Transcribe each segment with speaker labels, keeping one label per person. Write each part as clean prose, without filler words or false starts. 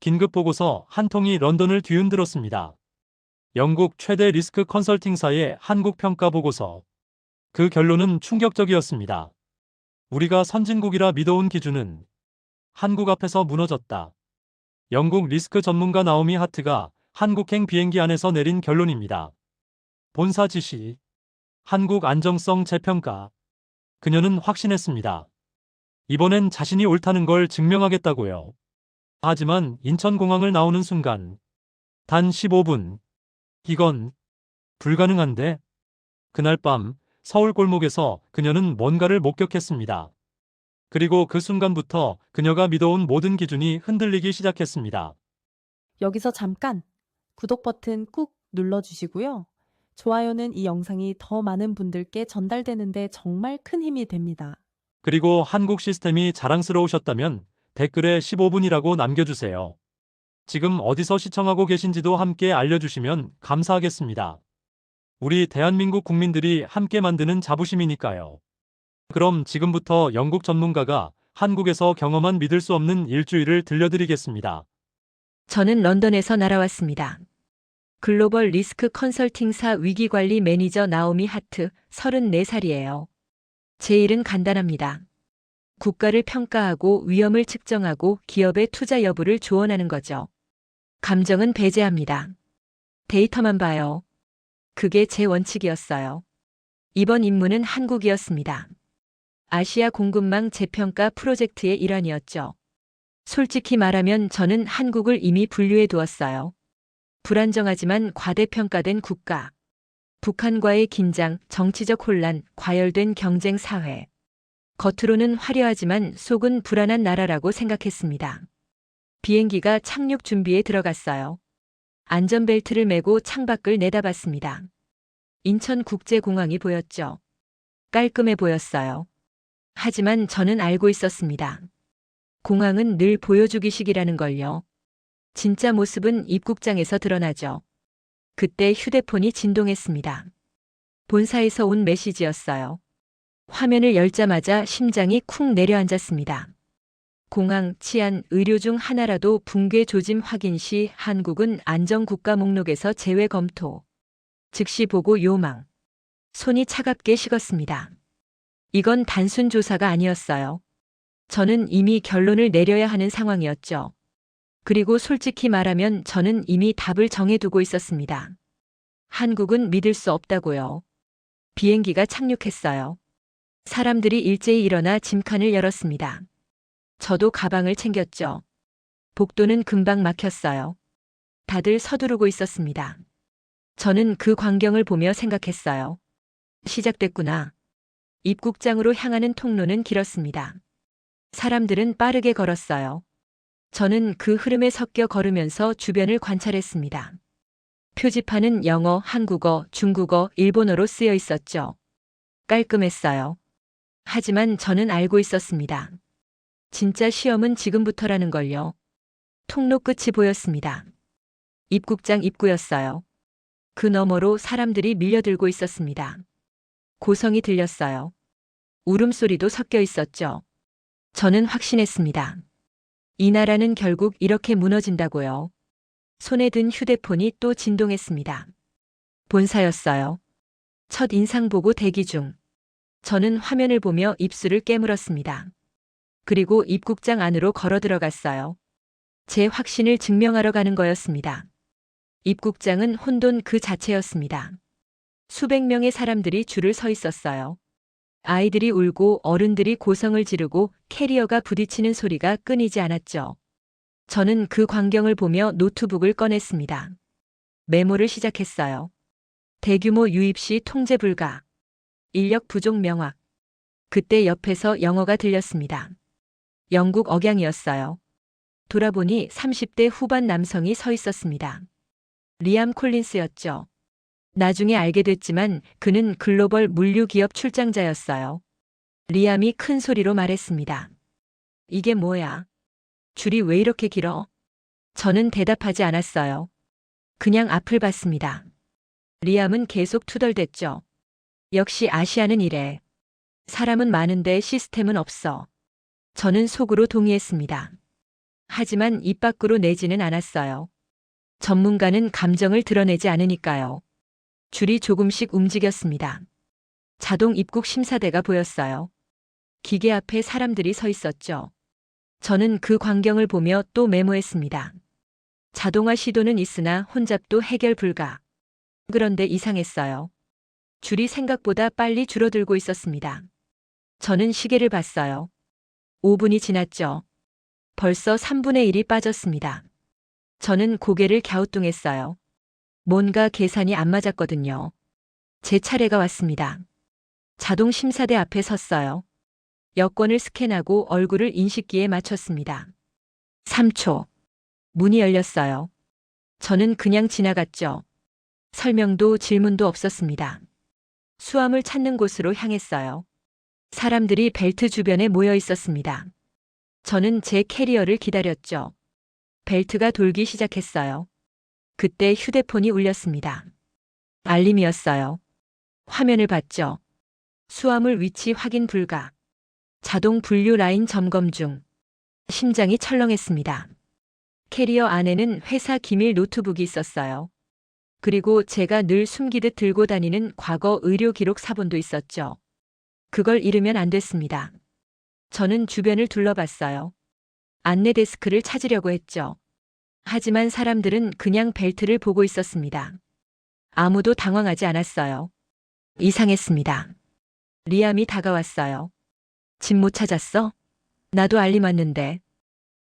Speaker 1: 긴급 보고서 한 통이 런던을 뒤흔들었습니다. 영국 최대 리스크 컨설팅사의 한국 평가 보고서. 그 결론은 충격적이었습니다. 우리가 선진국이라 믿어온 기준은 한국 앞에서 무너졌다. 영국 리스크 전문가 나오미 하트가 한국행 비행기 안에서 내린 결론입니다. 본사 지시. 한국 안정성 재평가. 그녀는 확신했습니다. 이번엔 자신이 옳다는 걸 증명하겠다고요. 하지만 인천공항을 나오는 순간 단 15분. 이건 불가능한데? 그날 밤 서울 골목에서 그녀는 뭔가를 목격했습니다. 그리고 그 순간부터 그녀가 믿어온 모든 기준이 흔들리기 시작했습니다.
Speaker 2: 여기서 잠깐 구독 버튼 꾹 눌러주시고요. 좋아요는 이 영상이 더 많은 분들께 전달되는데 정말 큰 힘이 됩니다.
Speaker 1: 그리고 한국 시스템이 자랑스러우셨다면 댓글에 15분이라고 남겨주세요. 지금 어디서 시청하고 계신지도 함께 알려주시면 감사하겠습니다. 우리 대한민국 국민들이 함께 만드는 자부심이니까요. 그럼 지금부터 영국 전문가가 한국에서 경험한 믿을 수 없는 일주일을 들려드리겠습니다.
Speaker 3: 저는 런던에서 날아왔습니다. 글로벌 리스크 컨설팅사 위기관리 매니저 나오미 하트 34살이에요. 제 일은 간단합니다. 국가를 평가하고 위험을 측정하고 기업의 투자 여부를 조언하는 거죠. 감정은 배제합니다. 데이터만 봐요. 그게 제 원칙이었어요. 이번 임무는 한국이었습니다. 아시아 공급망 재평가 프로젝트의 일환이었죠. 솔직히 말하면 저는 한국을 이미 분류해 두었어요. 불안정하지만 과대평가된 국가. 북한과의 긴장, 정치적 혼란, 과열된 경쟁 사회. 겉으로는 화려하지만 속은 불안한 나라라고 생각했습니다. 비행기가 착륙 준비에 들어갔어요. 안전벨트를 매고 창밖을 내다봤습니다. 인천국제공항이 보였죠. 깔끔해 보였어요. 하지만 저는 알고 있었습니다. 공항은 늘 보여주기식이라는 걸요. 진짜 모습은 입국장에서 드러나죠. 그때 휴대폰이 진동했습니다. 본사에서 온 메시지였어요. 화면을 열자마자 심장이 쿵 내려앉았습니다. 공항, 치안, 의료 중 하나라도 붕괴 조짐 확인 시 한국은 안전국가 목록에서 제외 검토. 즉시 보고 요망. 손이 차갑게 식었습니다. 이건 단순 조사가 아니었어요. 저는 이미 결론을 내려야 하는 상황이었죠. 그리고 솔직히 말하면 저는 이미 답을 정해두고 있었습니다. 한국은 믿을 수 없다고요. 비행기가 착륙했어요. 사람들이 일제히 일어나 짐칸을 열었습니다. 저도 가방을 챙겼죠. 복도는 금방 막혔어요. 다들 서두르고 있었습니다. 저는 그 광경을 보며 생각했어요. 시작됐구나. 입국장으로 향하는 통로는 길었습니다. 사람들은 빠르게 걸었어요. 저는 그 흐름에 섞여 걸으면서 주변을 관찰했습니다. 표지판은 영어, 한국어, 중국어, 일본어로 쓰여 있었죠. 깔끔했어요. 하지만 저는 알고 있었습니다. 진짜 시험은 지금부터라는 걸요. 통로 끝이 보였습니다. 입국장 입구였어요. 그 너머로 사람들이 밀려들고 있었습니다. 고성이 들렸어요. 울음소리도 섞여 있었죠. 저는 확신했습니다. 이 나라는 결국 이렇게 무너진다고요. 손에 든 휴대폰이 또 진동했습니다. 본사였어요. 첫 인상 보고 대기 중. 저는 화면을 보며 입술을 깨물었습니다. 그리고 입국장 안으로 걸어 들어갔어요. 제 확신을 증명하러 가는 거였습니다. 입국장은 혼돈 그 자체였습니다. 수백 명의 사람들이 줄을 서 있었어요. 아이들이 울고 어른들이 고성을 지르고 캐리어가 부딪히는 소리가 끊이지 않았죠. 저는 그 광경을 보며 노트북을 꺼냈습니다. 메모를 시작했어요. 대규모 유입 시 통제 불가. 인력 부족 명확. 그때 옆에서 영어가 들렸습니다. 영국 억양이었어요. 돌아보니 30대 후반 남성이 서 있었습니다. 리암 콜린스였죠. 나중에 알게 됐지만 그는 글로벌 물류기업 출장자였어요. 리암이 큰 소리로 말했습니다. 이게 뭐야? 줄이 왜 이렇게 길어? 저는 대답하지 않았어요. 그냥 앞을 봤습니다. 리암은 계속 투덜댔죠. 역시 아시아는 이래. 사람은 많은데 시스템은 없어. 저는 속으로 동의했습니다. 하지만 입 밖으로 내지는 않았어요. 전문가는 감정을 드러내지 않으니까요. 줄이 조금씩 움직였습니다. 자동 입국 심사대가 보였어요. 기계 앞에 사람들이 서 있었죠. 저는 그 광경을 보며 또 메모했습니다. 자동화 시도는 있으나 혼잡도 해결 불가. 그런데 이상했어요. 줄이 생각보다 빨리 줄어들고 있었습니다. 저는 시계를 봤어요. 5분이 지났죠. 벌써 3분의 1이 빠졌습니다. 저는 고개를 갸우뚱했어요. 뭔가 계산이 안 맞았거든요. 제 차례가 왔습니다. 자동 심사대 앞에 섰어요. 여권을 스캔하고 얼굴을 인식기에 맞췄습니다. 3초. 문이 열렸어요. 저는 그냥 지나갔죠. 설명도 질문도 없었습니다. 수암을 찾는 곳으로 향했어요. 사람들이 벨트 주변에 모여 있었습니다. 저는 제 캐리어를 기다렸죠. 벨트가 돌기 시작했어요. 그때 휴대폰이 울렸습니다. 알림이었어요. 화면을 봤죠. 수화물 위치 확인 불가. 자동 분류 라인 점검 중. 심장이 철렁했습니다. 캐리어 안에는 회사 기밀 노트북이 있었어요. 그리고 제가 늘 숨기듯 들고 다니는 과거 의료 기록 사본도 있었죠. 그걸 잃으면 안 됐습니다. 저는 주변을 둘러봤어요. 안내 데스크를 찾으려고 했죠. 하지만 사람들은 그냥 벨트를 보고 있었습니다. 아무도 당황하지 않았어요. 이상했습니다. 리암이 다가왔어요. 집 못 찾았어? 나도 알림 왔는데.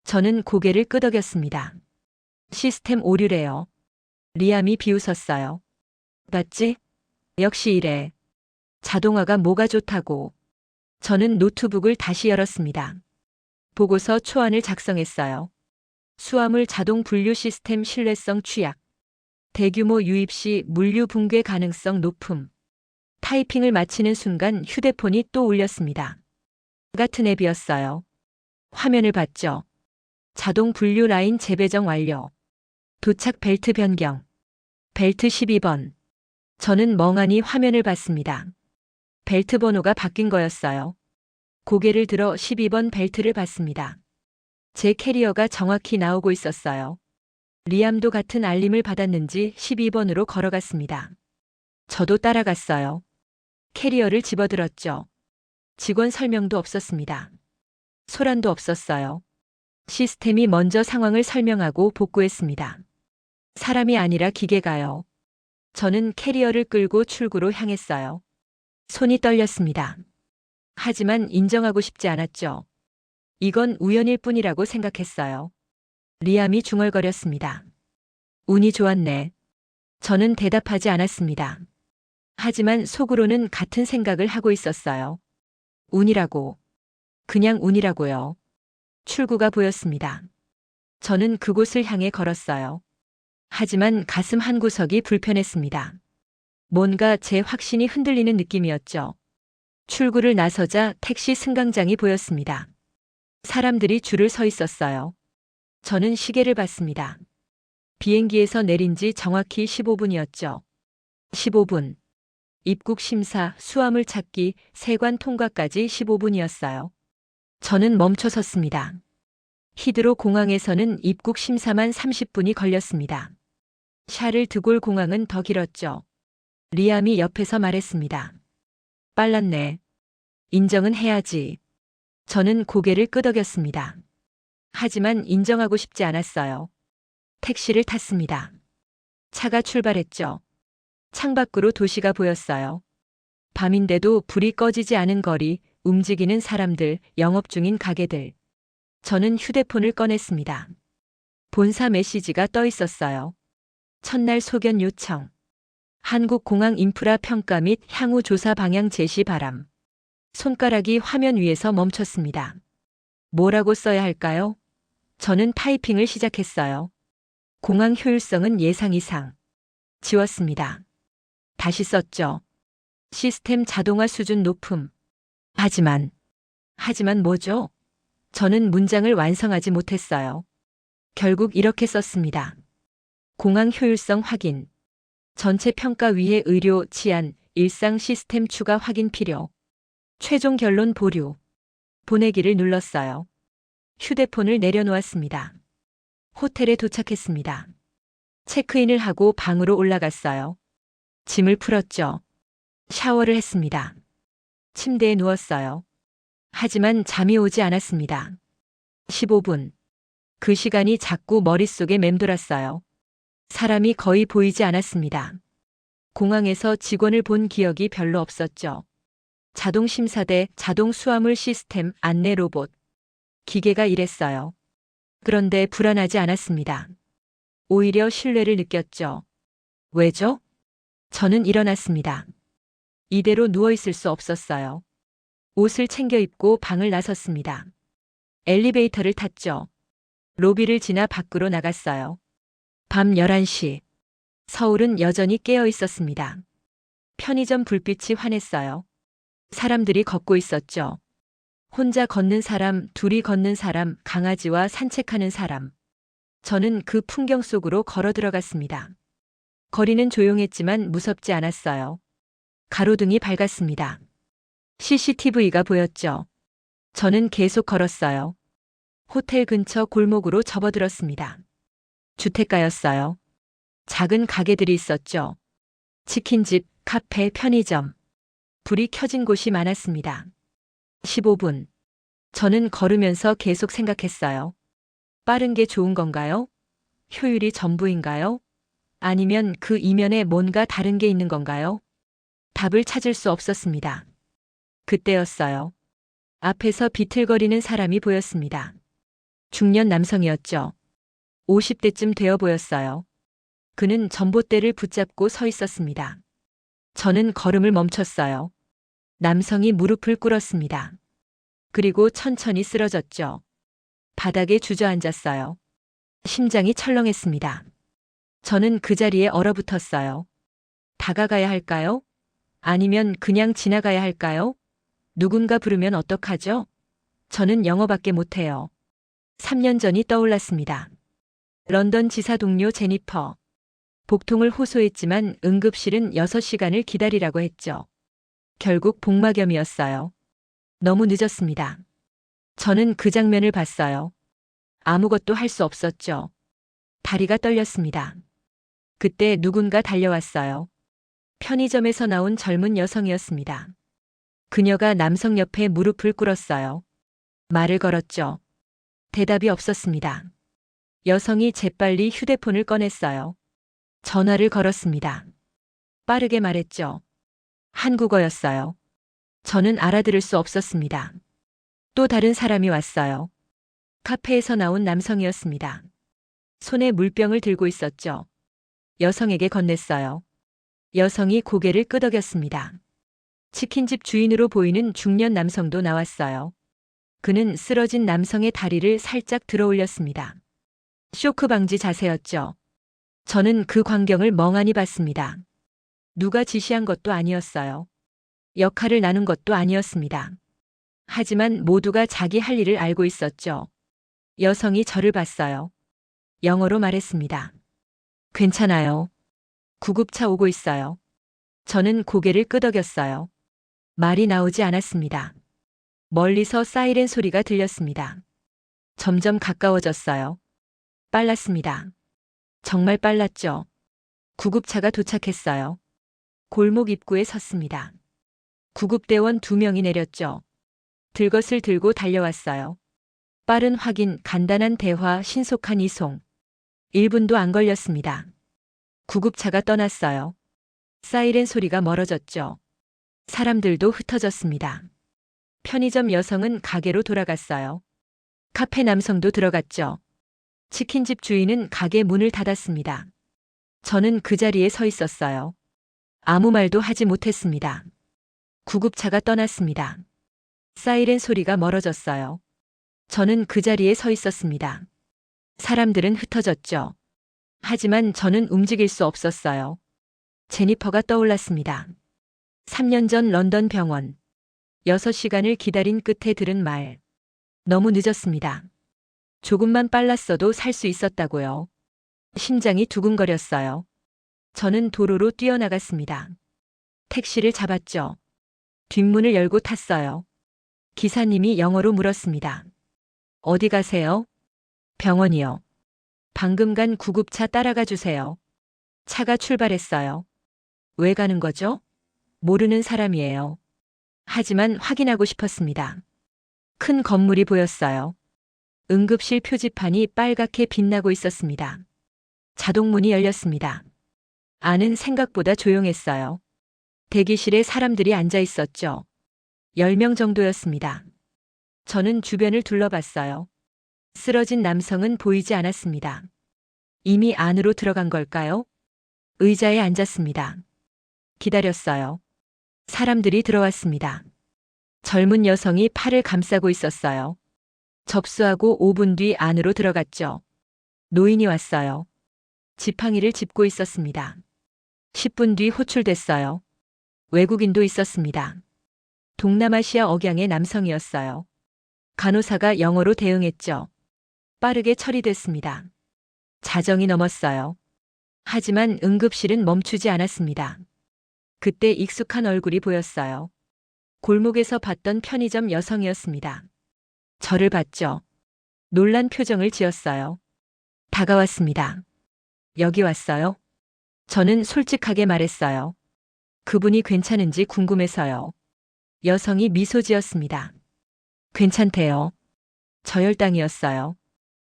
Speaker 3: 저는 고개를 끄덕였습니다. 시스템 오류래요. 리암이 비웃었어요. 봤지? 역시 이래. 자동화가 뭐가 좋다고. 저는 노트북을 다시 열었습니다. 보고서 초안을 작성했어요. 수화물 자동 분류 시스템 신뢰성 취약. 대규모 유입 시 물류 붕괴 가능성 높음. 타이핑을 마치는 순간 휴대폰이 또 울렸습니다. 같은 앱이었어요. 화면을 봤죠. 자동 분류 라인 재배정 완료. 도착 벨트 변경. 벨트 12번. 저는 멍하니 화면을 봤습니다. 벨트 번호가 바뀐 거였어요. 고개를 들어 12번 벨트를 봤습니다. 제 캐리어가 정확히 나오고 있었어요. 리암도 같은 알림을 받았는지 12번으로 걸어갔습니다. 저도 따라갔어요. 캐리어를 집어들었죠. 직원 설명도 없었습니다. 소란도 없었어요. 시스템이 먼저 상황을 설명하고 복구했습니다. 사람이 아니라 기계가요. 저는 캐리어를 끌고 출구로 향했어요. 손이 떨렸습니다. 하지만 인정하고 싶지 않았죠. 이건 우연일 뿐이라고 생각했어요. 리암이 중얼거렸습니다. 운이 좋았네. 저는 대답하지 않았습니다. 하지만 속으로는 같은 생각을 하고 있었어요. 운이라고. 그냥 운이라고요. 출구가 보였습니다. 저는 그곳을 향해 걸었어요. 하지만 가슴 한구석이 불편했습니다. 뭔가 제 확신이 흔들리는 느낌이었죠. 출구를 나서자 택시 승강장이 보였습니다. 사람들이 줄을 서 있었어요. 저는 시계를 봤습니다. 비행기에서 내린 지 정확히 15분이었죠. 15분. 입국 심사, 수화물 찾기, 세관 통과까지 15분이었어요. 저는 멈춰 섰습니다. 히드로 공항에서는 입국 심사만 30분이 걸렸습니다. 샤를 드골 공항은 더 길었죠. 리암이 옆에서 말했습니다. 빨랐네. 인정은 해야지. 저는 고개를 끄덕였습니다. 하지만 인정하고 싶지 않았어요. 택시를 탔습니다. 차가 출발했죠. 창밖으로 도시가 보였어요. 밤인데도 불이 꺼지지 않은 거리, 움직이는 사람들, 영업 중인 가게들. 저는 휴대폰을 꺼냈습니다. 본사 메시지가 떠 있었어요. 첫날 소견 요청. 한국공항 인프라 평가 및 향후 조사 방향 제시 바람. 손가락이 화면 위에서 멈췄습니다. 뭐라고 써야 할까요? 저는 타이핑을 시작했어요. 공항 효율성은 예상 이상. 지웠습니다. 다시 썼죠. 시스템 자동화 수준 높음. 하지만 뭐죠? 저는 문장을 완성하지 못했어요. 결국 이렇게 썼습니다. 공항 효율성 확인. 전체 평가 위에 의료, 치안, 일상 시스템 추가 확인 필요. 최종 결론 보류. 보내기를 눌렀어요. 휴대폰을 내려놓았습니다. 호텔에 도착했습니다. 체크인을 하고 방으로 올라갔어요. 짐을 풀었죠. 샤워를 했습니다. 침대에 누웠어요. 하지만 잠이 오지 않았습니다. 15분. 그 시간이 자꾸 머릿속에 맴돌았어요. 사람이 거의 보이지 않았습니다. 공항에서 직원을 본 기억이 별로 없었죠. 자동 심사대, 자동 수화물 시스템, 안내 로봇. 기계가 일했어요. 그런데 불안하지 않았습니다. 오히려 신뢰를 느꼈죠. 왜죠? 저는 일어났습니다. 이대로 누워있을 수 없었어요. 옷을 챙겨 입고 방을 나섰습니다. 엘리베이터를 탔죠. 로비를 지나 밖으로 나갔어요. 밤 11시. 서울은 여전히 깨어 있었습니다. 편의점 불빛이 환했어요. 사람들이 걷고 있었죠. 혼자 걷는 사람, 둘이 걷는 사람, 강아지와 산책하는 사람. 저는 그 풍경 속으로 걸어 들어갔습니다. 거리는 조용했지만 무섭지 않았어요. 가로등이 밝았습니다. CCTV가 보였죠. 저는 계속 걸었어요. 호텔 근처 골목으로 접어들었습니다. 주택가였어요. 작은 가게들이 있었죠. 치킨집, 카페, 편의점. 불이 켜진 곳이 많았습니다. 15분. 저는 걸으면서 계속 생각했어요. 빠른 게 좋은 건가요? 효율이 전부인가요? 아니면 그 이면에 뭔가 다른 게 있는 건가요? 답을 찾을 수 없었습니다. 그때였어요. 앞에서 비틀거리는 사람이 보였습니다. 중년 남성이었죠. 50대쯤 되어 보였어요. 그는 전봇대를 붙잡고 서 있었습니다. 저는 걸음을 멈췄어요. 남성이 무릎을 꿇었습니다. 그리고 천천히 쓰러졌죠. 바닥에 주저앉았어요. 심장이 철렁했습니다. 저는 그 자리에 얼어붙었어요. 다가가야 할까요? 아니면 그냥 지나가야 할까요? 누군가 부르면 어떡하죠? 저는 영어밖에 못해요. 3년 전이 떠올랐습니다. 런던 지사 동료 제니퍼. 복통을 호소했지만 응급실은 6시간을 기다리라고 했죠. 결국 복막염이었어요. 너무 늦었습니다. 저는 그 장면을 봤어요. 아무것도 할 수 없었죠. 다리가 떨렸습니다. 그때 누군가 달려왔어요. 편의점에서 나온 젊은 여성이었습니다. 그녀가 남성 옆에 무릎을 꿇었어요. 말을 걸었죠. 대답이 없었습니다. 여성이 재빨리 휴대폰을 꺼냈어요. 전화를 걸었습니다. 빠르게 말했죠. 한국어였어요. 저는 알아들을 수 없었습니다. 또 다른 사람이 왔어요. 카페에서 나온 남성이었습니다. 손에 물병을 들고 있었죠. 여성에게 건넸어요. 여성이 고개를 끄덕였습니다. 치킨집 주인으로 보이는 중년 남성도 나왔어요. 그는 쓰러진 남성의 다리를 살짝 들어 올렸습니다. 쇼크 방지 자세였죠. 저는 그 광경을 멍하니 봤습니다. 누가 지시한 것도 아니었어요. 역할을 나눈 것도 아니었습니다. 하지만 모두가 자기 할 일을 알고 있었죠. 여성이 저를 봤어요. 영어로 말했습니다. 괜찮아요. 구급차 오고 있어요. 저는 고개를 끄덕였어요. 말이 나오지 않았습니다. 멀리서 사이렌 소리가 들렸습니다. 점점 가까워졌어요. 빨랐습니다. 정말 빨랐죠. 구급차가 도착했어요. 골목 입구에 섰습니다. 구급대원 2명이 내렸죠. 들것을 들고 달려왔어요. 빠른 확인, 간단한 대화, 신속한 이송. 1분도 안 걸렸습니다. 구급차가 떠났어요. 사이렌 소리가 멀어졌죠. 사람들도 흩어졌습니다. 편의점 여성은 가게로 돌아갔어요. 카페 남성도 들어갔죠. 치킨집 주인은 가게 문을 닫았습니다. 저는 그 자리에 서 있었어요. 아무 말도 하지 못했습니다. 구급차가 떠났습니다. 사이렌 소리가 멀어졌어요. 저는 그 자리에 서 있었습니다. 사람들은 흩어졌죠. 하지만 저는 움직일 수 없었어요. 제니퍼가 떠올랐습니다. 3년 전 런던 병원. 6시간을 기다린 끝에 들은 말. 너무 늦었습니다. 조금만 빨랐어도 살 수 있었다고요. 심장이 두근거렸어요. 저는 도로로 뛰어나갔습니다. 택시를 잡았죠. 뒷문을 열고 탔어요. 기사님이 영어로 물었습니다. 어디 가세요? 병원이요. 방금 간 구급차 따라가 주세요. 차가 출발했어요. 왜 가는 거죠? 모르는 사람이에요. 하지만 확인하고 싶었습니다. 큰 건물이 보였어요. 응급실 표지판이 빨갛게 빛나고 있었습니다. 자동문이 열렸습니다. 안은 생각보다 조용했어요. 대기실에 사람들이 앉아 있었죠. 10명 정도였습니다. 저는 주변을 둘러봤어요. 쓰러진 남성은 보이지 않았습니다. 이미 안으로 들어간 걸까요? 의자에 앉았습니다. 기다렸어요. 사람들이 들어왔습니다. 젊은 여성이 팔을 감싸고 있었어요. 접수하고 5분 뒤 안으로 들어갔죠. 노인이 왔어요. 지팡이를 짚고 있었습니다. 10분 뒤 호출됐어요. 외국인도 있었습니다. 동남아시아 억양의 남성이었어요. 간호사가 영어로 대응했죠. 빠르게 처리됐습니다. 자정이 넘었어요. 하지만 응급실은 멈추지 않았습니다. 그때 익숙한 얼굴이 보였어요. 골목에서 봤던 편의점 여성이었습니다. 저를 봤죠. 놀란 표정을 지었어요. 다가왔습니다. 여기 왔어요? 저는 솔직하게 말했어요. 그분이 괜찮은지 궁금해서요. 여성이 미소 지었습니다. 괜찮대요. 저혈당이었어요.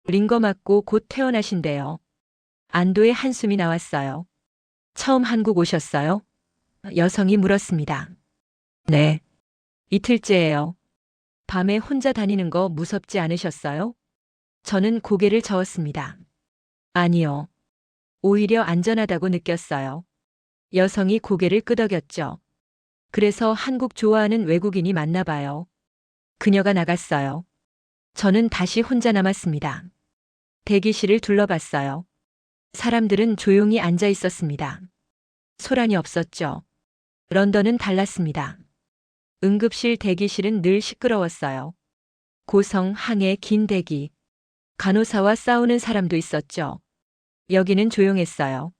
Speaker 3: 링거 맞고 곧 퇴원하신대요. 안도의 한숨이 나왔어요. 처음 한국 오셨어요? 여성이 물었습니다. 네. 이틀째예요. 밤에 혼자 다니는 거 무섭지 않으셨어요? 저는 고개를 저었습니다. 아니요. 오히려 안전하다고 느꼈어요. 여성이 고개를 끄덕였죠. 그래서 한국 좋아하는 외국인이 맞나 봐요. 그녀가 나갔어요. 저는 다시 혼자 남았습니다. 대기실을 둘러봤어요. 사람들은 조용히 앉아 있었습니다. 소란이 없었죠. 런던은 달랐습니다. 응급실 대기실은 늘 시끄러웠어요. 고성, 항해, 긴 대기. 간호사와 싸우는 사람도 있었죠. 여기는 조용했어요.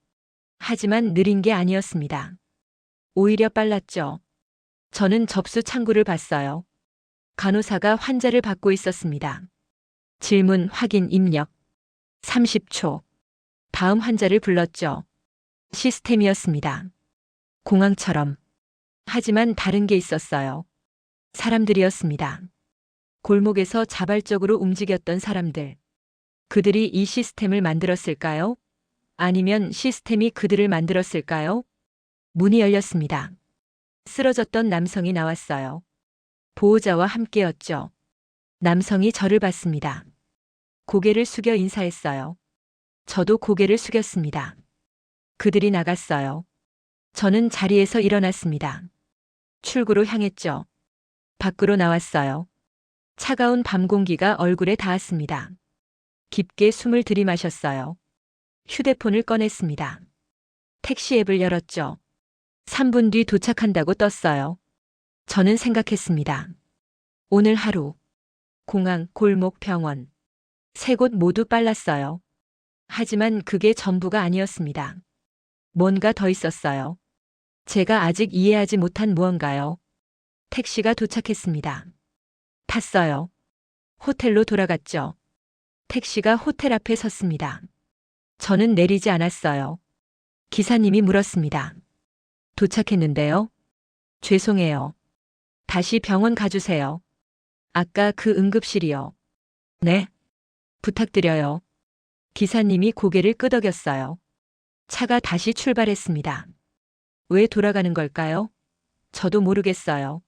Speaker 3: 하지만 느린 게 아니었습니다. 오히려 빨랐죠. 저는 접수 창구를 봤어요. 간호사가 환자를 받고 있었습니다. 질문, 확인, 입력. 30초. 다음 환자를 불렀죠. 시스템이었습니다. 공항처럼. 하지만 다른 게 있었어요. 사람들이었습니다. 골목에서 자발적으로 움직였던 사람들. 그들이 이 시스템을 만들었을까요? 아니면 시스템이 그들을 만들었을까요? 문이 열렸습니다. 쓰러졌던 남성이 나왔어요. 보호자와 함께였죠. 남성이 저를 봤습니다. 고개를 숙여 인사했어요. 저도 고개를 숙였습니다. 그들이 나갔어요. 저는 자리에서 일어났습니다. 출구로 향했죠. 밖으로 나왔어요. 차가운 밤 공기가 얼굴에 닿았습니다. 깊게 숨을 들이마셨어요. 휴대폰을 꺼냈습니다. 택시 앱을 열었죠. 3분 뒤 도착한다고 떴어요. 저는 생각했습니다. 오늘 하루. 공항, 골목, 병원. 세 곳 모두 빨랐어요. 하지만 그게 전부가 아니었습니다. 뭔가 더 있었어요. 제가 아직 이해하지 못한 무언가요. 택시가 도착했습니다. 탔어요. 호텔로 돌아갔죠. 택시가 호텔 앞에 섰습니다. 저는 내리지 않았어요. 기사님이 물었습니다. 도착했는데요? 죄송해요. 다시 병원 가주세요. 아까 그 응급실이요. 네. 부탁드려요. 기사님이 고개를 끄덕였어요. 차가 다시 출발했습니다. 왜 돌아가는 걸까요? 저도 모르겠어요.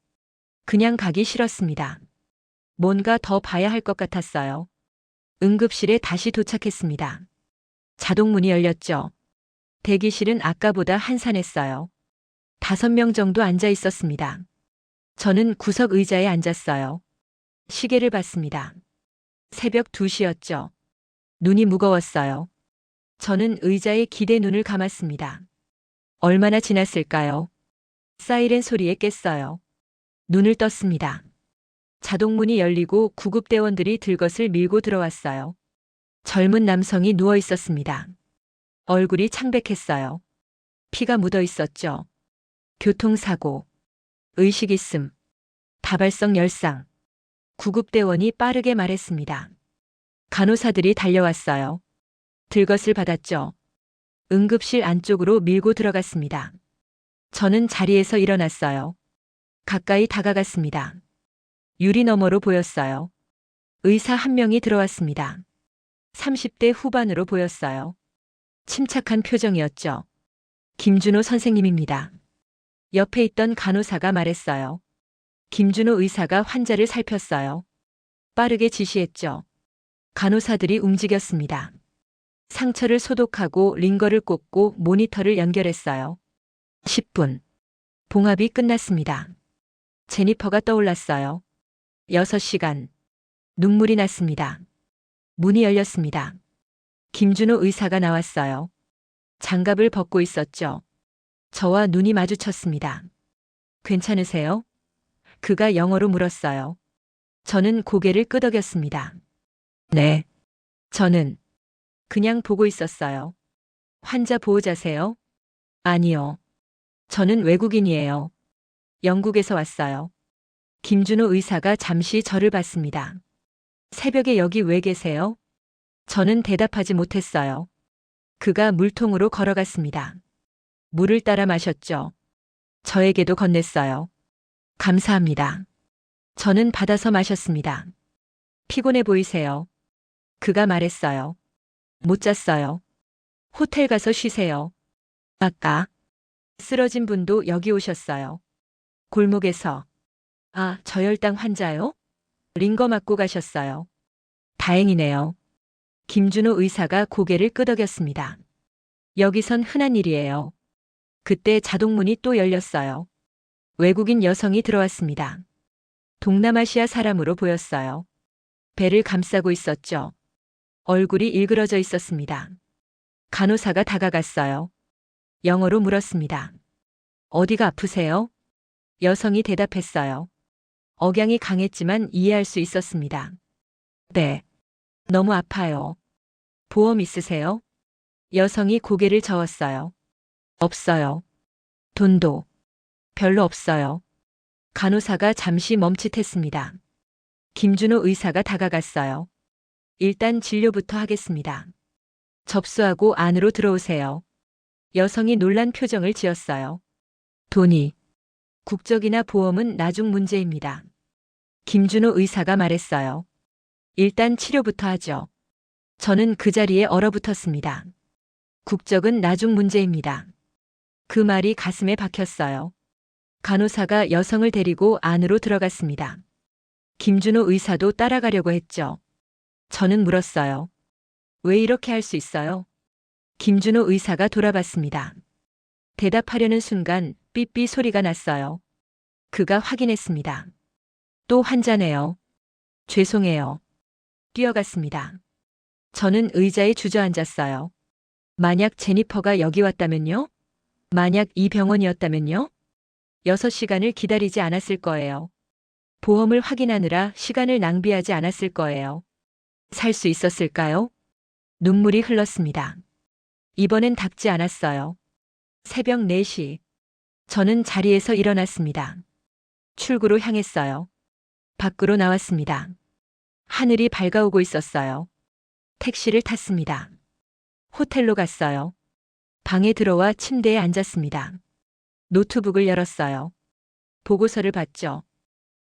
Speaker 3: 그냥 가기 싫었습니다. 뭔가 더 봐야 할 것 같았어요. 응급실에 다시 도착했습니다. 자동문이 열렸죠. 대기실은 아까보다 한산했어요. 5명 정도 앉아 있었습니다. 저는 구석 의자에 앉았어요. 시계를 봤습니다. 새벽 2시였죠. 눈이 무거웠어요. 저는 의자에 기대 눈을 감았습니다. 얼마나 지났을까요? 사이렌 소리에 깼어요. 눈을 떴습니다. 자동문이 열리고 구급대원들이 들것을 밀고 들어왔어요. 젊은 남성이 누워 있었습니다. 얼굴이 창백했어요. 피가 묻어 있었죠. 교통사고, 의식 있음, 다발성 열상. 구급대원이 빠르게 말했습니다. 간호사들이 달려왔어요. 들것을 받았죠. 응급실 안쪽으로 밀고 들어갔습니다. 저는 자리에서 일어났어요. 가까이 다가갔습니다. 유리 너머로 보였어요. 의사 한 명이 들어왔습니다. 30대 후반으로 보였어요. 침착한 표정이었죠. 김준호 선생님입니다. 옆에 있던 간호사가 말했어요. 김준호 의사가 환자를 살폈어요. 빠르게 지시했죠. 간호사들이 움직였습니다. 상처를 소독하고 링거를 꽂고 모니터를 연결했어요. 10분. 봉합이 끝났습니다. 제니퍼가 떠올랐어요. 6시간. 눈물이 났습니다. 문이 열렸습니다. 김준호 의사가 나왔어요. 장갑을 벗고 있었죠. 저와 눈이 마주쳤습니다. 괜찮으세요? 그가 영어로 물었어요. 저는 고개를 끄덕였습니다. 네. 저는 그냥 보고 있었어요. 환자 보호자세요? 아니요. 저는 외국인이에요. 영국에서 왔어요. 김준호 의사가 잠시 저를 봤습니다. 새벽에 여기 왜 계세요? 저는 대답하지 못했어요. 그가 물통으로 걸어갔습니다. 물을 따라 마셨죠. 저에게도 건넸어요. 감사합니다. 저는 받아서 마셨습니다. 피곤해 보이세요. 그가 말했어요. 못 잤어요. 호텔 가서 쉬세요. 아까 쓰러진 분도 여기 오셨어요. 골목에서. 아, 저혈당 환자요? 링거 맞고 가셨어요. 다행이네요. 김준호 의사가 고개를 끄덕였습니다. 여기선 흔한 일이에요. 그때 자동문이 또 열렸어요. 외국인 여성이 들어왔습니다. 동남아시아 사람으로 보였어요. 배를 감싸고 있었죠. 얼굴이 일그러져 있었습니다. 간호사가 다가갔어요. 영어로 물었습니다. 어디가 아프세요? 여성이 대답했어요. 억양이 강했지만 이해할 수 있었습니다. 네. 너무 아파요. 보험 있으세요? 여성이 고개를 저었어요. 없어요. 돈도 별로 없어요. 간호사가 잠시 멈칫했습니다. 김준호 의사가 다가갔어요. 일단 진료부터 하겠습니다. 접수하고 안으로 들어오세요. 여성이 놀란 표정을 지었어요. 돈이. 국적이나 보험은 나중 문제입니다. 김준호 의사가 말했어요. 일단 치료부터 하죠. 저는 그 자리에 얼어붙었습니다. 국적은 나중 문제입니다. 그 말이 가슴에 박혔어요. 간호사가 여성을 데리고 안으로 들어갔습니다. 김준호 의사도 따라가려고 했죠. 저는 물었어요. 왜 이렇게 할 수 있어요? 김준호 의사가 돌아봤습니다. 대답하려는 순간 삐삐 소리가 났어요. 그가 확인했습니다. 또 환자네요. 죄송해요. 뛰어갔습니다. 저는 의자에 주저앉았어요. 만약 제니퍼가 여기 왔다면요? 만약 이 병원이었다면요? 6시간을 기다리지 않았을 거예요. 보험을 확인하느라 시간을 낭비하지 않았을 거예요. 살 수 있었을까요? 눈물이 흘렀습니다. 이번엔 닥지 않았어요. 새벽 4시. 저는 자리에서 일어났습니다. 출구로 향했어요. 밖으로 나왔습니다. 하늘이 밝아오고 있었어요. 택시를 탔습니다. 호텔로 갔어요. 방에 들어와 침대에 앉았습니다. 노트북을 열었어요. 보고서를 봤죠.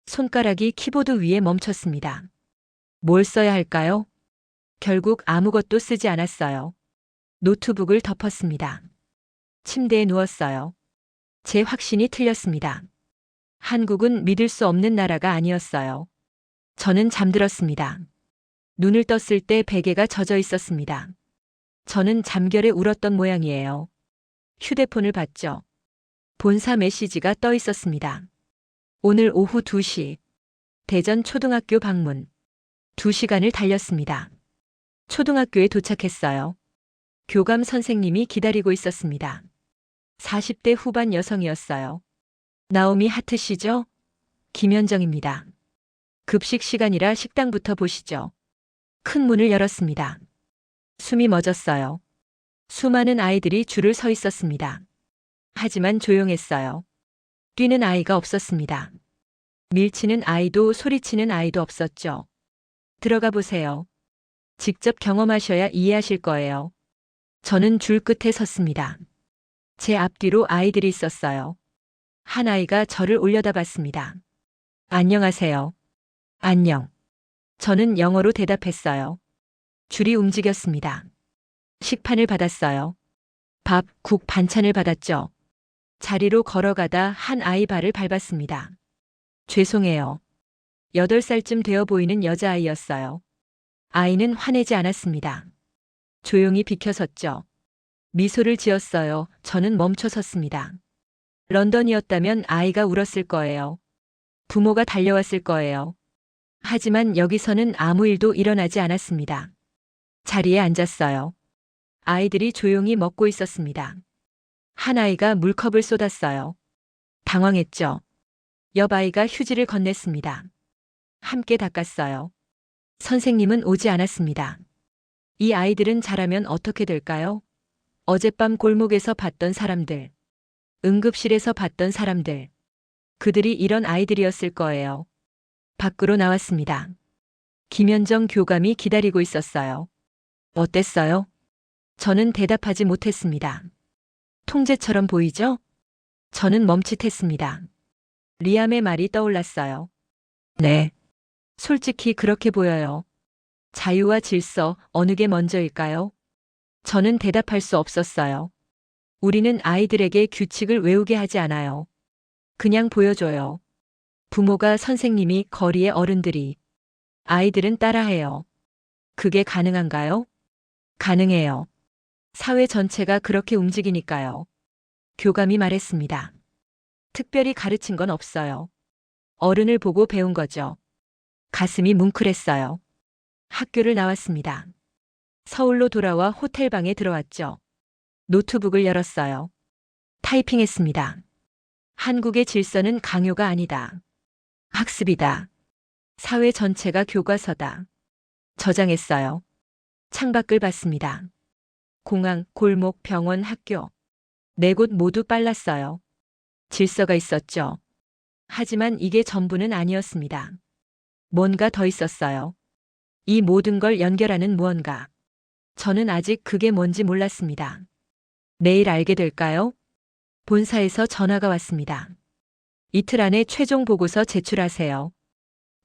Speaker 3: 손가락이 키보드 위에 멈췄습니다. 뭘 써야 할까요? 결국 아무것도 쓰지 않았어요. 노트북을 덮었습니다. 침대에 누웠어요. 제 확신이 틀렸습니다. 한국은 믿을 수 없는 나라가 아니었어요. 저는 잠들었습니다. 눈을 떴을 때 베개가 젖어 있었습니다. 저는 잠결에 울었던 모양이에요. 휴대폰을 봤죠. 본사 메시지가 떠 있었습니다. 오늘 오후 2시. 대전 초등학교 방문. 2시간을 달렸습니다. 초등학교에 도착했어요. 교감 선생님이 기다리고 있었습니다. 40대 후반 여성이었어요. 나오미 하트 씨죠? 김현정입니다. 급식 시간이라 식당부터 보시죠. 큰 문을 열었습니다. 숨이 멎었어요. 수많은 아이들이 줄을 서 있었습니다. 하지만 조용했어요. 뛰는 아이가 없었습니다. 밀치는 아이도 소리치는 아이도 없었죠. 들어가 보세요. 직접 경험하셔야 이해하실 거예요. 저는 줄 끝에 섰습니다. 제 앞뒤로 아이들이 있었어요. 한 아이가 저를 올려다봤습니다. 안녕하세요. 안녕. 저는 영어로 대답했어요. 줄이 움직였습니다. 식판을 받았어요. 밥, 국, 반찬을 받았죠. 자리로 걸어가다 한 아이 발을 밟았습니다. 죄송해요. 8살쯤 되어 보이는 여자아이였어요. 아이는 화내지 않았습니다. 조용히 비켜섰죠. 미소를 지었어요. 저는 멈춰 섰습니다. 런던이었다면 아이가 울었을 거예요. 부모가 달려왔을 거예요. 하지만 여기서는 아무 일도 일어나지 않았습니다. 자리에 앉았어요. 아이들이 조용히 먹고 있었습니다. 한 아이가 물컵을 쏟았어요. 당황했죠. 옆 아이가 휴지를 건넸습니다. 함께 닦았어요. 선생님은 오지 않았습니다. 이 아이들은 자라면 어떻게 될까요? 어젯밤 골목에서 봤던 사람들, 응급실에서 봤던 사람들, 그들이 이런 아이들이었을 거예요. 밖으로 나왔습니다. 김현정 교감이 기다리고 있었어요. 어땠어요? 저는 대답하지 못했습니다. 통제처럼 보이죠? 저는 멈칫했습니다. 리암의 말이 떠올랐어요. 네. 솔직히 그렇게 보여요. 자유와 질서, 어느 게 먼저일까요? 저는 대답할 수 없었어요. 우리는 아이들에게 규칙을 외우게 하지 않아요. 그냥 보여줘요. 부모가, 선생님이, 거리의 어른들이. 아이들은 따라해요. 그게 가능한가요? 가능해요. 사회 전체가 그렇게 움직이니까요. 교감이 말했습니다. 특별히 가르친 건 없어요. 어른을 보고 배운 거죠. 가슴이 뭉클했어요. 학교를 나왔습니다. 서울로 돌아와 호텔방에 들어왔죠. 노트북을 열었어요. 타이핑했습니다. 한국의 질서는 강요가 아니다. 학습이다. 사회 전체가 교과서다. 저장했어요. 창밖을 봤습니다. 공항, 골목, 병원, 학교. 4곳 모두 빨랐어요. 질서가 있었죠. 하지만 이게 전부는 아니었습니다. 뭔가 더 있었어요. 이 모든 걸 연결하는 무언가. 저는 아직 그게 뭔지 몰랐습니다. 내일 알게 될까요? 본사에서 전화가 왔습니다. 이틀 안에 최종 보고서 제출하세요.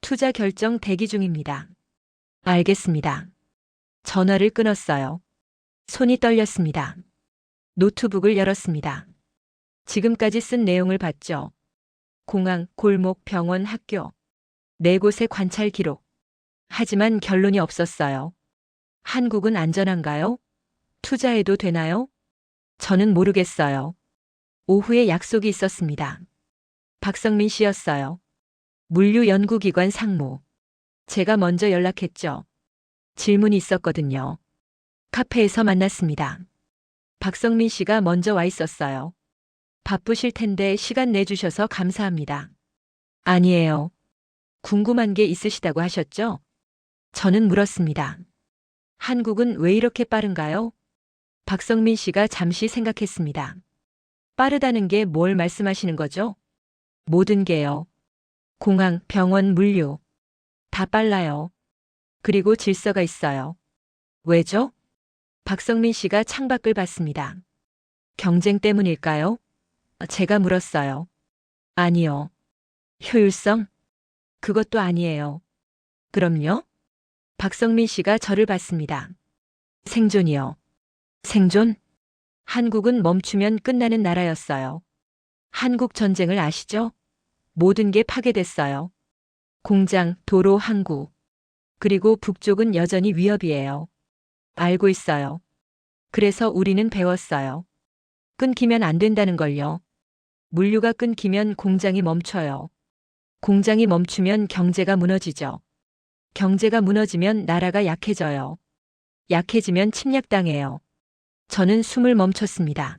Speaker 3: 투자 결정 대기 중입니다. 알겠습니다. 전화를 끊었어요. 손이 떨렸습니다. 노트북을 열었습니다. 지금까지 쓴 내용을 봤죠. 공항, 골목, 병원, 학교. 4곳의 관찰 기록. 하지만 결론이 없었어요. 한국은 안전한가요? 투자해도 되나요? 저는 모르겠어요. 오후에 약속이 있었습니다. 박성민 씨였어요. 물류연구기관 상무. 제가 먼저 연락했죠. 질문이 있었거든요. 카페에서 만났습니다. 박성민 씨가 먼저 와 있었어요. 바쁘실 텐데 시간 내주셔서 감사합니다. 아니에요. 궁금한 게 있으시다고 하셨죠? 저는 물었습니다. 한국은 왜 이렇게 빠른가요? 박성민 씨가 잠시 생각했습니다. 빠르다는 게 뭘 말씀하시는 거죠? 모든 게요. 공항, 병원, 물류. 다 빨라요. 그리고 질서가 있어요. 왜죠? 박성민 씨가 창밖을 봤습니다. 경쟁 때문일까요? 제가 물었어요. 아니요. 효율성? 그것도 아니에요. 그럼요? 박성민 씨가 저를 봤습니다. 생존이요. 생존? 한국은 멈추면 끝나는 나라였어요. 한국 전쟁을 아시죠? 모든 게 파괴됐어요. 공장, 도로, 항구. 그리고 북쪽은 여전히 위협이에요. 알고 있어요. 그래서 우리는 배웠어요. 끊기면 안 된다는 걸요. 물류가 끊기면 공장이 멈춰요. 공장이 멈추면 경제가 무너지죠. 경제가 무너지면 나라가 약해져요. 약해지면 침략당해요. 저는 숨을 멈췄습니다.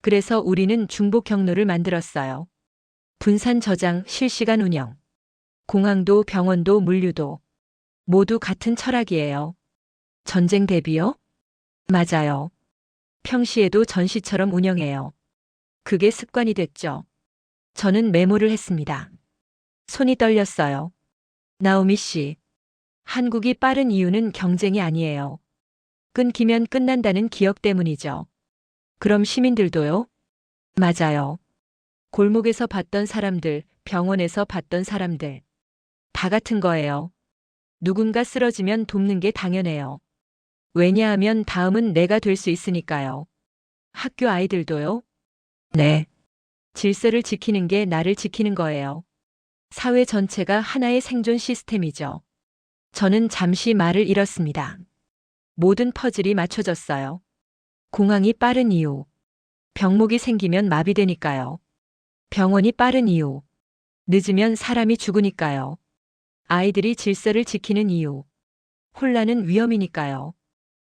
Speaker 3: 그래서 우리는 중복 경로를 만들었어요. 분산 저장, 실시간 운영. 공항도 병원도 물류도 모두 같은 철학이에요. 전쟁 대비요? 맞아요. 평시에도 전시처럼 운영해요. 그게 습관이 됐죠. 저는 메모를 했습니다. 손이 떨렸어요. 나오미 씨. 한국이 빠른 이유는 경쟁이 아니에요. 끊기면 끝난다는 기억 때문이죠. 그럼 시민들도요? 맞아요. 골목에서 봤던 사람들, 병원에서 봤던 사람들. 다 같은 거예요. 누군가 쓰러지면 돕는 게 당연해요. 왜냐하면 다음은 내가 될 수 있으니까요. 학교 아이들도요? 네. 질서를 지키는 게 나를 지키는 거예요. 사회 전체가 하나의 생존 시스템이죠. 저는 잠시 말을 잃었습니다. 모든 퍼즐이 맞춰졌어요. 공항이 빠른 이유. 병목이 생기면 마비되니까요. 병원이 빠른 이유. 늦으면 사람이 죽으니까요. 아이들이 질서를 지키는 이유. 혼란은 위험이니까요.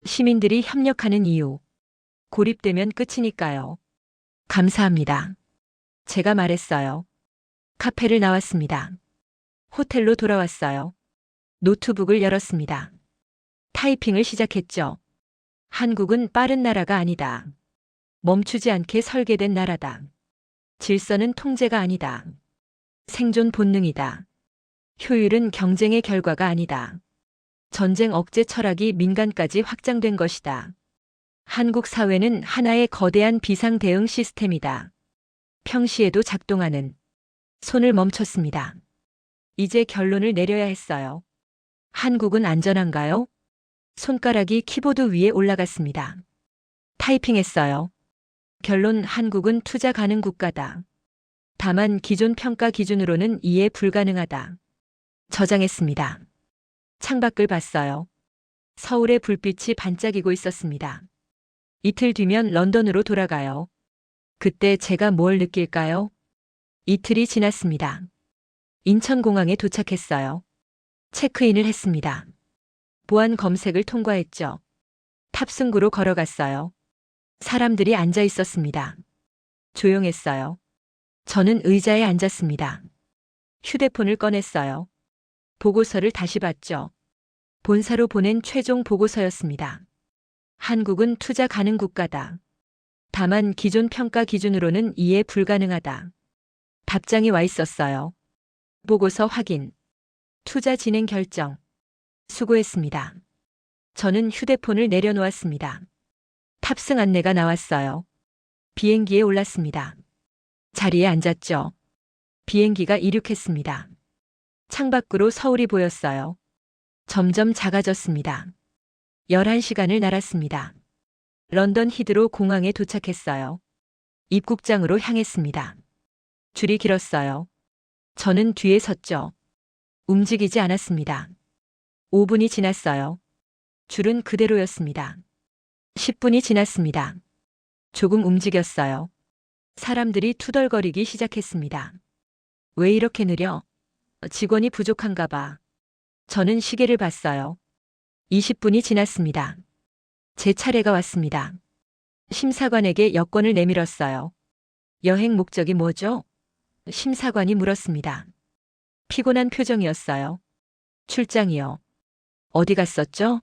Speaker 3: 시민들이 협력하는 이유. 고립되면 끝이니까요. 감사합니다. 제가 말했어요. 카페를 나왔습니다. 호텔로 돌아왔어요. 노트북을 열었습니다. 타이핑을 시작했죠. 한국은 빠른 나라가 아니다. 멈추지 않게 설계된 나라다. 질서는 통제가 아니다. 생존 본능이다. 효율은 경쟁의 결과가 아니다. 전쟁 억제 철학이 민간까지 확장된 것이다. 한국 사회는 하나의 거대한 비상 대응 시스템이다. 평시에도 작동하는. 손을 멈췄습니다. 이제 결론을 내려야 했어요. 한국은 안전한가요? 손가락이 키보드 위에 올라갔습니다. 타이핑했어요. 결론 한국은 투자 가능 국가다. 다만 기존 평가 기준으로는 이해 불가능하다. 저장했습니다. 창밖을 봤어요. 서울의 불빛이 반짝이고 있었습니다. 이틀 뒤면 런던으로 돌아가요. 그때 제가 뭘 느낄까요? 이틀이 지났습니다. 인천공항에 도착했어요. 체크인을 했습니다. 보안 검색을 통과했죠. 탑승구로 걸어갔어요. 사람들이 앉아 있었습니다. 조용했어요. 저는 의자에 앉았습니다. 휴대폰을 꺼냈어요. 보고서를 다시 봤죠. 본사로 보낸 최종 보고서였습니다. 한국은 투자 가능 국가다. 다만 기존 평가 기준으로는 이해 불가능하다. 답장이 와 있었어요. 보고서 확인. 투자 진행 결정. 수고했습니다. 저는 휴대폰을 내려놓았습니다. 탑승 안내가 나왔어요. 비행기에 올랐습니다. 자리에 앉았죠. 비행기가 이륙했습니다. 창밖으로 서울이 보였어요. 점점 작아졌습니다. 11시간을 날았습니다. 런던 히드로 공항에 도착했어요. 입국장으로 향했습니다. 줄이 길었어요. 저는 뒤에 섰죠. 움직이지 않았습니다. 5분이 지났어요. 줄은 그대로였습니다. 10분이 지났습니다. 조금 움직였어요. 사람들이 투덜거리기 시작했습니다. 왜 이렇게 느려? 직원이 부족한가 봐. 저는 시계를 봤어요. 20분이 지났습니다. 제 차례가 왔습니다. 심사관에게 여권을 내밀었어요. 여행 목적이 뭐죠? 심사관이 물었습니다. 피곤한 표정이었어요. 출장이요. 어디 갔었죠?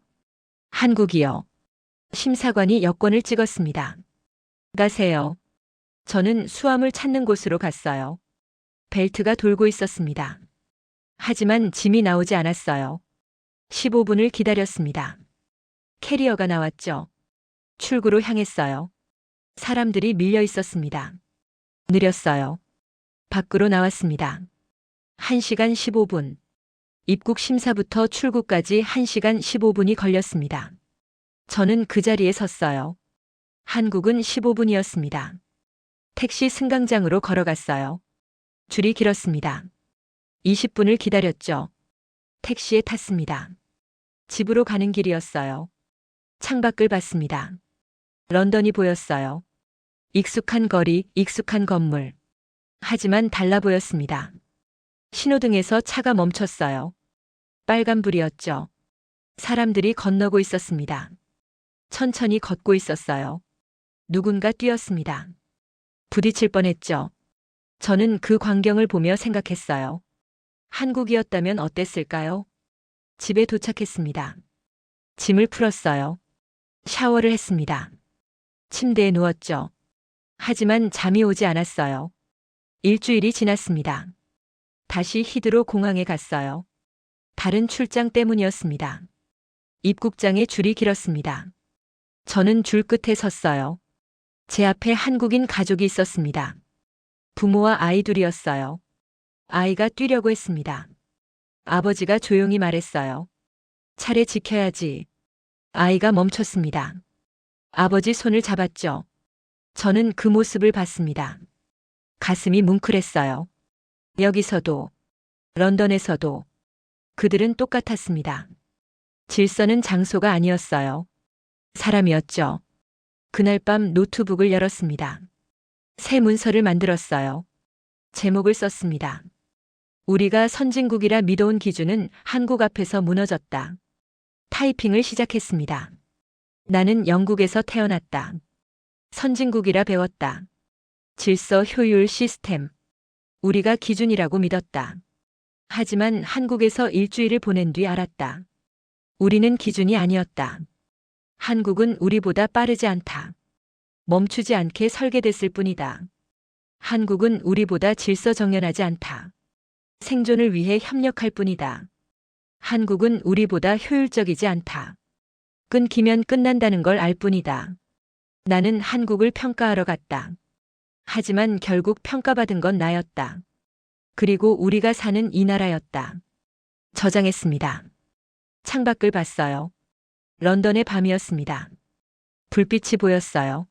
Speaker 3: 한국이요. 심사관이 여권을 찍었습니다. 가세요. 저는 수암을 찾는 곳으로 갔어요. 벨트가 돌고 있었습니다. 하지만 짐이 나오지 않았어요. 15분을 기다렸습니다. 캐리어가 나왔죠. 출구로 향했어요. 사람들이 밀려 있었습니다. 느렸어요. 밖으로 나왔습니다. 1시간 15분. 입국 심사부터 출구까지 1시간 15분이 걸렸습니다. 저는 그 자리에 섰어요. 한국은 15분이었습니다. 택시 승강장으로 걸어갔어요. 줄이 길었습니다. 20분을 기다렸죠. 택시에 탔습니다. 집으로 가는 길이었어요. 창밖을 봤습니다. 런던이 보였어요. 익숙한 거리, 익숙한 건물. 하지만 달라 보였습니다. 신호등에서 차가 멈췄어요. 빨간불이었죠. 사람들이 건너고 있었습니다. 천천히 걷고 있었어요. 누군가 뛰었습니다. 부딪힐 뻔했죠. 저는 그 광경을 보며 생각했어요. 한국이었다면 어땠을까요? 집에 도착했습니다. 짐을 풀었어요. 샤워를 했습니다. 침대에 누웠죠. 하지만 잠이 오지 않았어요. 일주일이 지났습니다. 다시 히드로 공항에 갔어요. 다른 출장 때문이었습니다. 입국장에 줄이 길었습니다. 저는 줄 끝에 섰어요. 제 앞에 한국인 가족이 있었습니다. 부모와 아이 둘이었어요. 아이가 뛰려고 했습니다. 아버지가 조용히 말했어요. 차례 지켜야지. 아이가 멈췄습니다. 아버지 손을 잡았죠. 저는 그 모습을 봤습니다. 가슴이 뭉클했어요. 여기서도, 런던에서도 그들은 똑같았습니다. 질서는 장소가 아니었어요. 사람이었죠. 그날 밤 노트북을 열었습니다. 새 문서를 만들었어요. 제목을 썼습니다. 우리가 선진국이라 믿어온 기준은 한국 앞에서 무너졌다. 타이핑을 시작했습니다. 나는 영국에서 태어났다. 선진국이라 배웠다. 질서, 효율, 시스템. 우리가 기준이라고 믿었다. 하지만 한국에서 일주일을 보낸 뒤 알았다. 우리는 기준이 아니었다. 한국은 우리보다 빠르지 않다. 멈추지 않게 설계됐을 뿐이다. 한국은 우리보다 질서정연하지 않다. 생존을 위해 협력할 뿐이다. 한국은 우리보다 효율적이지 않다. 끊기면 끝난다는 걸 알 뿐이다. 나는 한국을 평가하러 갔다. 하지만 결국 평가받은 건 나였다. 그리고 우리가 사는 이 나라였다. 저장했습니다. 창밖을 봤어요. 런던의 밤이었습니다. 불빛이 보였어요.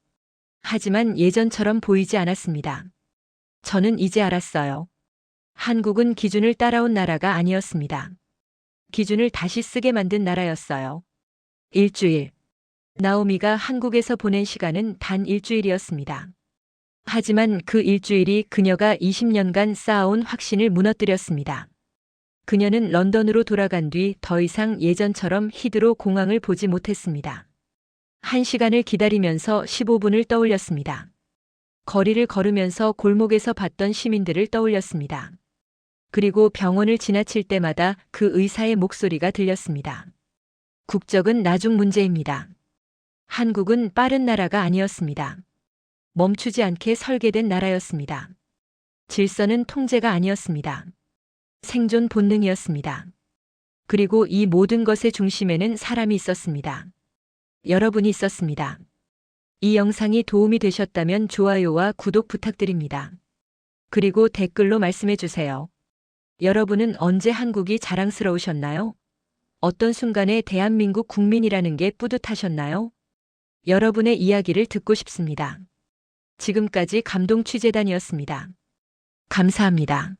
Speaker 3: 하지만 예전처럼 보이지 않았습니다. 저는 이제 알았어요. 한국은 기준을 따라온 나라가 아니었습니다. 기준을 다시 쓰게 만든 나라였어요. 일주일. 나오미가 한국에서 보낸 시간은 단 일주일이었습니다. 하지만 그 일주일이 그녀가 20년간 쌓아온 확신을 무너뜨렸습니다. 그녀는 런던으로 돌아간 뒤 더 이상 예전처럼 히드로 공항을 보지 못했습니다. 1시간을 기다리면서 15분을 떠올렸습니다. 거리를 걸으면서 골목에서 봤던 시민들을 떠올렸습니다. 그리고 병원을 지나칠 때마다 그 의사의 목소리가 들렸습니다. 국적은 나중 문제입니다. 한국은 빠른 나라가 아니었습니다. 멈추지 않게 설계된 나라였습니다. 질서는 통제가 아니었습니다. 생존 본능이었습니다. 그리고 이 모든 것의 중심에는 사람이 있었습니다. 여러분이 있었습니다. 이 영상이 도움이 되셨다면 좋아요와 구독 부탁드립니다. 그리고 댓글로 말씀해 주세요. 여러분은 언제 한국이 자랑스러우셨나요? 어떤 순간에 대한민국 국민이라는 게 뿌듯하셨나요? 여러분의 이야기를 듣고 싶습니다. 지금까지 감동 취재단이었습니다. 감사합니다.